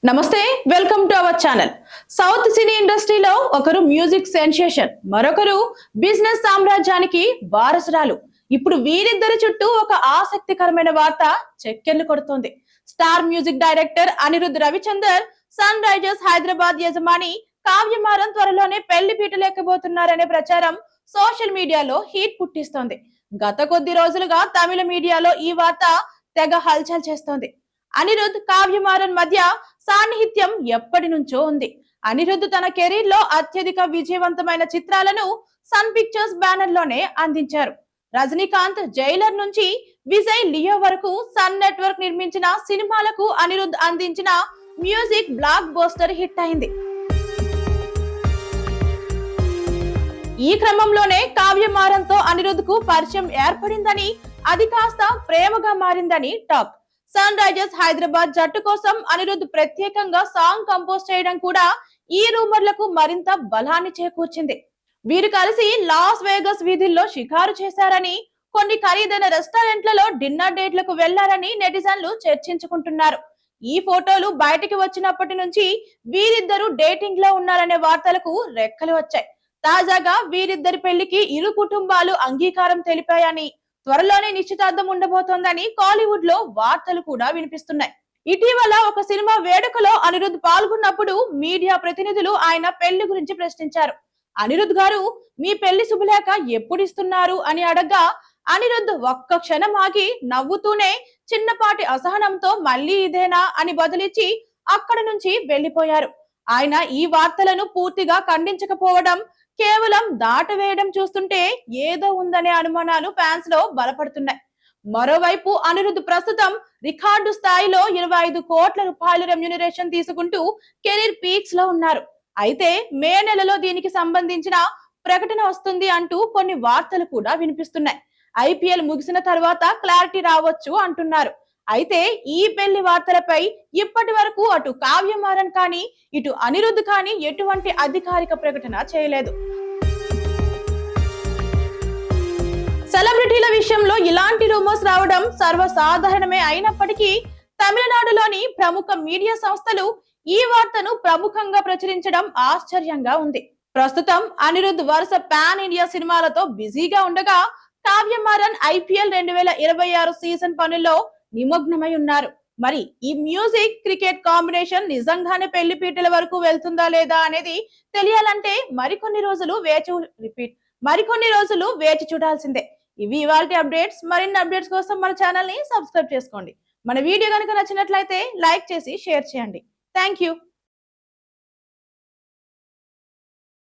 నమస్తే, welcome to our channel. South cine ఇండస్ట్రీలో ఒకరు మ్యూజిక్ సెన్సేషన్, మరొకరు బిజినెస్ సామ్రాజ్యానికి వారసురాలు. ఇప్పుడు వీరిద్దరి చుట్టూ ఒక ఆసక్తికరమైన వార్త చెక్కెళ్లు కొడుతోంది. Star music director Anirudh Ravichander, Sunrisers Hyderabad యజమాని కావ్యమారన్ త్వరలోనే పెళ్లి పీటలెక్కబోతున్నారనే ప్రచారం సోషల్ మీడియాలో హీట్ పుట్టిస్తోంది. గత కొద్ది రోజులుగా తమిళ మీడియాలో ఈ వార్త తెగ హల్చల్ చేస్తోంది. అనిరుద్ కావ్యమారన్ మధ్య సాన్నిహిత్యం ఎప్పటి నుంచో ఉంది. అనిరుద్ తన కెరీర్ లో అత్యధిక విజయవంతమైన చిత్రాలను సన్ పిక్చర్స్ బ్యానర్ లోనే అందించారు. రజనీకాంత్ జైలర్ నుంచి విజయ్ లియో వరకు సన్ నెట్వర్క్ నిర్మించిన సినిమాలకు అనిరుద్ అందించిన మ్యూజిక్ బ్లాక్ బస్టర్ హిట్ అయింది. ఈ క్రమంలోనే కావ్యమారన్ తో అనిరుద్ కు పరిచయం ఏర్పడిందని, అది కాస్త ప్రేమగా మారిందని టాక్. సన్ రైజర్స్ హైదరాబాద్ జట్టు కోసం అనిరుద్ ప్రత్యేకంగా సాంగ్ కంపోజ్ చేయడం కూడా ఈ రూమర్లకు మరింత బలాన్ని చేకూర్చింది. వీరు కలిసి లాస్ వేగస్ వీధుల్లో షికారు చేశారని, కొన్ని ఖరీదైన రెస్టారెంట్లలో డిన్నర్ డేట్లకు వెళ్లారని నెటిజన్లు చర్చించుకుంటున్నారు. ఈ ఫోటోలు బయటికి వచ్చినప్పటి నుంచి వీరిద్దరూ డేటింగ్ లో ఉన్నారనే వార్తలకు రెక్కలు వచ్చాయి. తాజాగా వీరిద్దరి పెళ్లికి ఇరు కుటుంబాలు అంగీకారం తెలిపాయని, త్వరలోనే నిశ్చితార్థం ఉండబోతోందని కాలీవుడ్ లో వార్తలు కూడా వినిపిస్తున్నాయి. ఇటీవల ఒక సినిమా వేడుకలో అనిరుద్ పాల్గొన్నప్పుడు మీడియా ప్రతినిధులు ఆయన పెళ్లి గురించి ప్రశ్నించారు. అనిరుద్ గారు, మీ పెళ్లి శుభలేఖ ఎప్పుడు ఇస్తున్నారు అని అడగ్గా, అనిరుద్ ఒక్క క్షణం ఆగి నవ్వుతూనే చిన్నపాటి అసహనంతో మళ్ళీ ఇదేనా అని బదులిచ్చి అక్కడి నుంచి వెళ్లిపోయారు. ఆయన ఈ వార్తలను పూర్తిగా ఖండించకపోవడం, కేవలం దాటవేయడం చూస్తుంటే ఏదో ఉందనే అనుమానాలు ఫ్యాన్స్ లో బలపడుతున్నాయి. మరోవైపు అనిరుద్ ప్రస్తుతం రికార్డు స్థాయిలో 25 కోట్ల రూపాయల రెమ్యూనరేషన్ తీసుకుంటూ కెరీర్ పీక్స్ లో ఉన్నారు. అయితే మే నెలలో దీనికి సంబంధించిన ప్రకటన వస్తుంది అంటూ కొన్ని వార్తలు కూడా వినిపిస్తున్నాయి. ఐపీఎల్ ముగిసిన తర్వాత క్లారిటీ రావచ్చు అంటున్నారు. అయితే ఈ పెళ్లి వార్తలపై ఇప్పటి వరకు అటు కావ్యమారన్ కానీ ఇటు అనిరుద్ కానీ ఎటువంటి అధికారిక ప్రకటన చేయలేదు. సెలబ్రిటీల విషయంలో ఇలాంటి రూమర్స్ రావడం సర్వసాధారణమే అయినప్పటికీ తమిళనాడులోని ప్రముఖ మీడియా సంస్థలు ఈ వార్తను ప్రముఖంగా ప్రచురించడం ఆశ్చర్యంగా ఉంది. ప్రస్తుతం అనిరుద్ వరుస పాన్ ఇండియా సినిమాలతో బిజీగా ఉండగా, కావ్యమారన్ ఐపీఎల్ 2026 సీజన్ పనుల్లో నిమగ్నమై ఉన్నారు. మరి ఈ మ్యూజిక్ క్రికెట్ కాంబినేషన్ నిజంగానే పెళ్లి పీటల వరకు వెళ్తుందా లేదా అనేది తెలియాలంటే మరికొన్ని రోజులు వేచి చూడాల్సిందే. ఇవి ఇవాల్టి అప్డేట్స్. మరిన్ని అప్డేట్స్ కోసం మన ఛానల్ ని సబ్స్క్రైబ్ చేసుకోండి. మన వీడియో కనుక నచ్చినట్లయితే లైక్ చేసి షేర్ చేయండి. Thank you.